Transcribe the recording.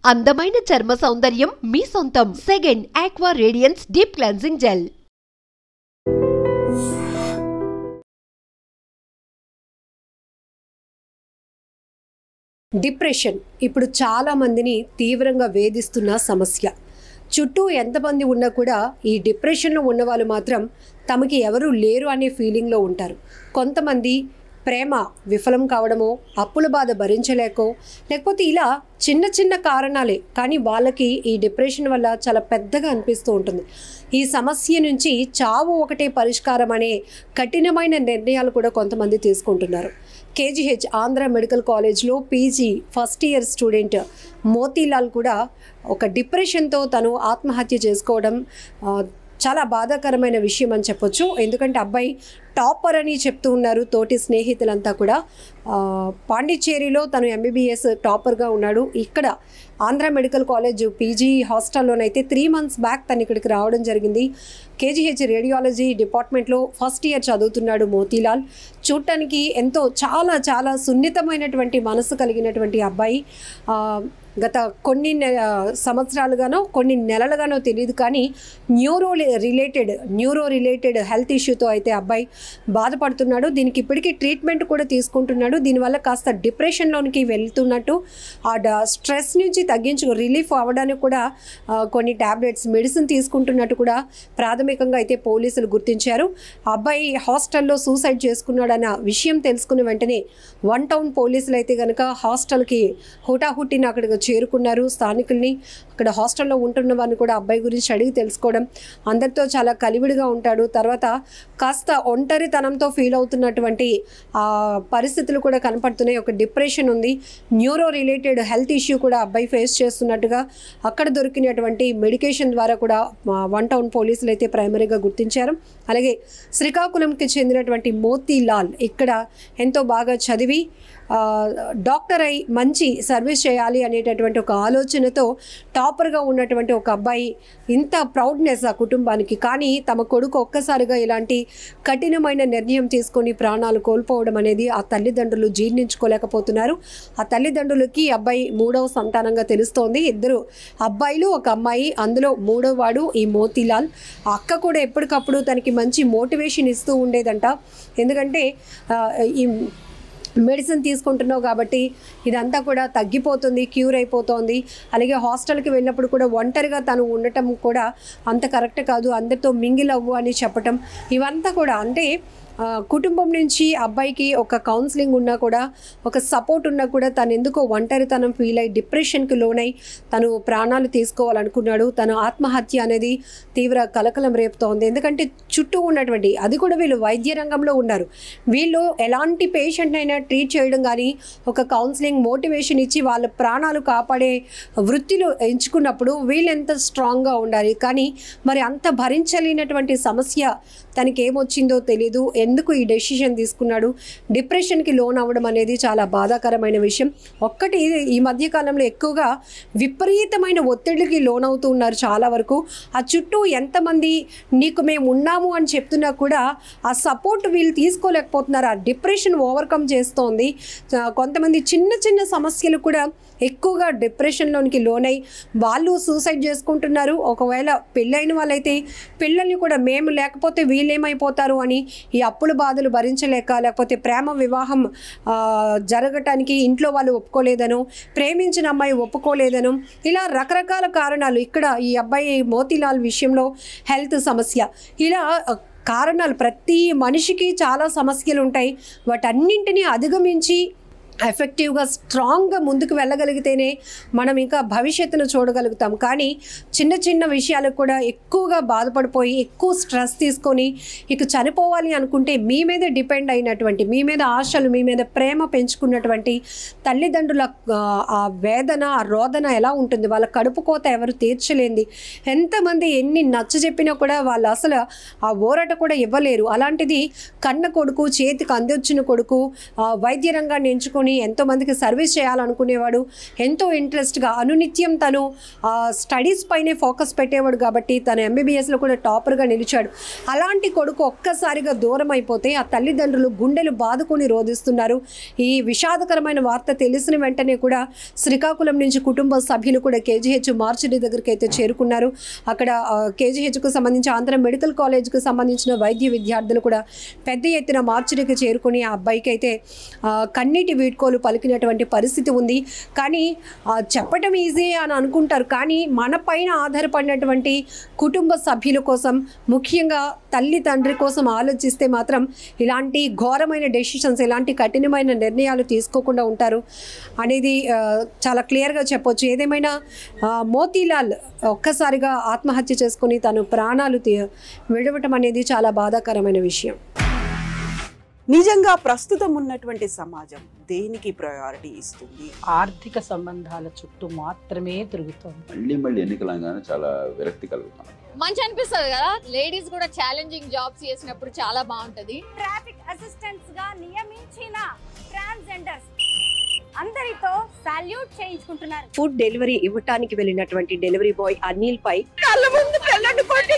అందమైన చర్మ సౌందర్యం మీ సొంతం. Second aqua radiance deep cleansing gel. Depression ఇప్పుడు చాలా మందిని తీవ్రంగా వేధిస్తున్న సమస్య. చుట్టూ ఎంతమంది ఉన్నా కూడా ఈ డిప్రెషన్లో ఉన్నవాళ్ళు మాత్రం తమకి ఎవరూ లేరు అనే ఫీలింగ్లో ఉంటారు. కొంతమంది ప్రేమ విఫలం కావడమో, అప్పుల బాధ భరించలేకో, లేకపోతే ఇలా చిన్న చిన్న కారణాలే కానీ వాళ్ళకి ఈ డిప్రెషన్ వల్ల చాలా పెద్దగా అనిపిస్తూ ఉంటుంది. ఈ సమస్య నుంచి చావు ఒకటే పరిష్కారం అనే కఠినమైన నిర్ణయాలు కూడా కొంతమంది తీసుకుంటున్నారు. కేజీహెచ్ ఆంధ్ర మెడికల్ కాలేజ్లో PG first year student Motilal కూడా ఒక డిప్రెషన్తో తను ఆత్మహత్య చేసుకోవడం చాలా బాధాకరమైన విషయం అని చెప్పొచ్చు. ఎందుకంటే అబ్బాయి టాపర్ అని చెప్తూ ఉన్నారు తోటి స్నేహితులంతా కూడా. పాండిచ్చేరిలో తను ఎంబీబీఎస్ టాపర్గా ఉన్నాడు. ఇక్కడ ఆంధ్ర మెడికల్ కాలేజ్ పీజీ హాస్టల్లోనైతే 3 months బ్యాక్ తను ఇక్కడికి రావడం జరిగింది. కేజీహెచ్ రేడియాలజీ డిపార్ట్మెంట్లో ఫస్ట్ ఇయర్ చదువుతున్నాడు మోతీలాల్. చూడటానికి ఎంతో చాలా చాలా సున్నితమైనటువంటి మనసు కలిగినటువంటి అబ్బాయి. గత కొన్ని సంవత్సరాలుగానో కొన్ని నెలలుగానో తెలియదు కానీ న్యూరో రిలేటెడ్ హెల్త్ ఇష్యూతో అయితే అబ్బాయి బాధపడుతున్నాడు. దీనికి ఇప్పటికీ ట్రీట్మెంట్ కూడా తీసుకుంటున్నాడు. దీనివల్ల కాస్త డిప్రెషన్లోనికి వెళ్తున్నట్టు, ఆ స్ట్రెస్ నుంచి రిలీఫ్ అవ్వడానికి కూడా కొన్ని ట్యాబ్లెట్స్ మెడిసిన్ తీసుకుంటున్నట్టు కూడా ప్రాథమికంగా అయితే పోలీసులు గుర్తించారు. అబ్బాయి హాస్టల్లో సూసైడ్ చేసుకున్నాడన్న విషయం తెలుసుకున్న వెంటనే 1 Town పోలీసులు అయితే కనుక హాస్టల్కి హుటాహుట్టిన అక్కడికి చేరుకున్నారు. స్థానికుల్ని, అక్కడ హాస్టల్లో ఉంటున్న వారిని కూడా అబ్బాయి గురించి అడిగి తెలుసుకోవడం, అందరితో చాలా కలివిడిగా ఉంటాడు. తర్వాత కాస్త ఒంటరితనంతో ఫీల్ అవుతున్నటువంటి పరిస్థితులు కూడా కనపడుతున్నాయి. ఒక డిప్రెషన్ ఉంది, న్యూరో రిలేటెడ్ హెల్త్ ఇష్యూ కూడా అబ్బాయి ఫేస్ చేస్తున్నట్టుగా అక్కడ దొరికినటువంటి మెడికేషన్ ద్వారా కూడా 1 Town పోలీసులు అయితే ప్రైమరీగా గుర్తించారు. అలాగే శ్రీకాకుళంకి చెందినటువంటి మోతీలాల్ ఇక్కడ ఎంతో బాగా చదివి డాక్టర్ అయి మంచి సర్వీస్ చేయాలి అనేటటువంటి ఒక ఆలోచనతో టాపర్గా ఉన్నటువంటి ఒక అబ్బాయి. ఇంత ప్రౌడ్నెస్ ఆ కుటుంబానికి. కానీ తమ కొడుకు ఒక్కసారిగా ఇలాంటి కఠినమైన నిర్ణయం తీసుకొని ప్రాణాలు కోల్పోవడం అనేది ఆ తల్లిదండ్రులు జీర్ణించుకోలేకపోతున్నారు. ఆ తల్లిదండ్రులకి అబ్బాయి 3వ సంతానంగా తెలుస్తోంది. 2 అబ్బాయిలు 1 అమ్మాయి. అందులో 3వ వాడు ఈ మోతీలాల్. అక్క కూడా ఎప్పటికప్పుడు తనకి మంచి మోటివేషన్ ఇస్తూ ఉండేదంట. ఎందుకంటే ఈ మెడిసిన్ తీసుకుంటున్నావు కాబట్టి ఇదంతా కూడా తగ్గిపోతుంది, క్యూర్ అయిపోతుంది. అలాగే హాస్టల్కి వెళ్ళినప్పుడు కూడా ఒంటరిగా తను ఉండటం కూడా అంత కరెక్ట్ కాదు, అందరితో మింగిల్ అవ్వు అని చెప్పటం, ఇవంతా కూడా అంటే కుటుంబం నుంచి అబ్బాయికి ఒక కౌన్సిలింగ్ ఉన్నా కూడా, ఒక సపోర్ట్ ఉన్నా కూడా తను ఎందుకో ఒంటరితనం ఫీల్ అయ్యి డిప్రెషన్కి లోనై తను ప్రాణాలు తీసుకోవాలనుకున్నాడు. తను ఆత్మహత్య అనేది తీవ్ర కలకలం రేపుతోంది. ఎందుకంటే చుట్టూ ఉన్నటువంటి, అది కూడా వీళ్ళు వైద్య రంగంలో ఉన్నారు, వీళ్ళు ఎలాంటి పేషెంట్ అయినా ట్రీట్ చేయడం కానీ, ఒక కౌన్సిలింగ్ మోటివేషన్ ఇచ్చి వాళ్ళ ప్రాణాలు కాపాడే వృత్తిలో ఎంచుకున్నప్పుడు వీళ్ళు ఎంత స్ట్రాంగ్గా ఉండాలి. కానీ మరి అంత భరించలేనటువంటి సమస్య తనకి ఏమొచ్చిందో తెలీదు. ఎందుకు ఈ డెసిషన్ తీసుకున్నాడు, డిప్రెషన్కి లోన్ అవ్వడం అనేది చాలా బాధాకరమైన విషయం. ఒక్కటి ఈ మధ్యకాలంలో ఎక్కువగా విపరీతమైన ఒత్తిడికి లోన్ అవుతూ ఉన్నారు చాలా వరకు. ఆ చుట్టూ ఎంతమంది నీకు మేము ఉన్నాము అని చెప్తున్నా కూడా ఆ సపోర్ట్ వీళ్ళు తీసుకోలేకపోతున్నారు. ఆ డిప్రెషన్ ఓవర్కమ్ చేస్తోంది. కొంతమంది చిన్న చిన్న సమస్యలు కూడా ఎక్కువగా డిప్రెషన్లోనికి లోనై వాళ్ళు సూసైడ్ చేసుకుంటున్నారు. ఒకవేళ పెళ్ళైన వాళ్ళైతే పిల్లల్ని కూడా మేము లేకపోతే వీళ్ళేమైపోతారు అని ఈ అప్పుల బాధలు భరించలేక, లేకపోతే ప్రేమ వివాహం జరగటానికి ఇంట్లో వాళ్ళు ఒప్పుకోలేదను, ప్రేమించిన అమ్మాయి ఒప్పుకోలేదను, ఇలా రకరకాల కారణాలు. ఇక్కడ ఈ అబ్బాయి మోతీలాల్ విషయంలో హెల్త్ సమస్య, ఇలా కారణాలు ప్రతి మనిషికి చాలా సమస్యలు ఉంటాయి. వాటన్నింటినీ అధిగమించి ఎఫెక్టివ్గా స్ట్రాంగ్గా ముందుకు వెళ్ళగలిగితేనే మనం ఇంకా భవిష్యత్తును చూడగలుగుతాం. కానీ చిన్న చిన్న విషయాలకు కూడా ఎక్కువగా బాధపడిపోయి ఎక్కువ స్ట్రెస్ తీసుకొని ఇక చనిపోవాలి అనుకుంటే మీ మీద డిపెండ్ అయినటువంటి, మీ మీద ఆశలు, మీ మీద ప్రేమ పెంచుకున్నటువంటి తల్లిదండ్రుల ఆ వేదన, ఆ రోదన ఎలా ఉంటుంది, వాళ్ళ కడుపు కోత ఎవరు తీర్చలేంది. ఎంతమంది ఎన్ని నచ్చ చెప్పినా కూడా వాళ్ళు అసలు ఆ ఊరట కూడా ఇవ్వలేరు. అలాంటిది కన్న కొడుకు, చేతికి అందొచ్చిన కొడుకు వైద్య రంగాన్ని ఎంచుకొని చేసుకొని ఎంతోమందికి సర్వీస్ చేయాలనుకునేవాడు. ఎంతో ఇంట్రెస్ట్గా అనునిత్యం తను స్టడీస్ పైనే ఫోకస్ పెట్టేవాడు కాబట్టి తను ఎంబీబీఎస్లో కూడా టాపర్గా నిలిచాడు. అలాంటి కొడుకు ఒక్కసారిగా దూరం అయిపోతే ఆ తల్లిదండ్రులు గుండెలు బాదుకొని రోధిస్తున్నారు. ఈ విషాదకరమైన వార్త తెలిసిన వెంటనే కూడా శ్రీకాకుళం నుంచి కుటుంబ సభ్యులు కూడా కేజీహెచ్ మార్చిడి దగ్గరికి అయితే చేరుకున్నారు. అక్కడ కేజీహెచ్కు సంబంధించి ఆంధ్ర మెడికల్ కాలేజ్కు సంబంధించిన వైద్య విద్యార్థులు కూడా పెద్ద ఎత్తున మార్చిడికి చేరుకుని ఆ అబ్బాయికి అయితే కన్నీటి వీడ్కోలు పలికినటువంటి పరిస్థితి ఉంది. కానీ చెప్పటం ఈజీ అని అనుకుంటారు, కానీ మన పైన ఆధారపడినటువంటి కుటుంబ సభ్యుల కోసం, ముఖ్యంగా తల్లి తండ్రి కోసం ఆలోచిస్తే మాత్రం ఇలాంటి ఘోరమైన డెసిషన్స్, ఇలాంటి కఠినమైన నిర్ణయాలు తీసుకోకుండా ఉంటారు అనేది చాలా క్లియర్గా చెప్పొచ్చు. ఏదేమైనా మోతీలాల్ ఒక్కసారిగా ఆత్మహత్య చేసుకుని తను ప్రాణాలు విడవటం అనేది చాలా బాధాకరమైన విషయం. నిజంగా ప్రస్తుతం ఉన్నటువంటి సమాజం దేనికి ప్రయారిటీ ఇస్తుంది? ఆర్థిక సంబంధాల చుట్టూ మాత్రమే తిరుగుతుంది. మళ్ళీ ఎన్నికలంగానే చాలా విరక్తి కలుగుతాం. మంచి అనిపిస్తుంది కదా, లేడీస్ కూడా ఛాలెంజింగ్ జాబ్స్ చేసినప్పుడు చాలా బాగుంటది. ట్రాఫిక్ అసిస్టెంట్స్ గా నియమించిన ట్రాన్స్జెండర్స్ అందరితో సాల్యూట్ చేయించుకుంటున్నారు. ఫుడ్ డెలివరీ ఇవ్వటానికి వెళ్ళినటువంటి డెలివరీ బాయ్ అనిల్ పై కళ్ళ ముందు పెళ్ళండి కొట్టి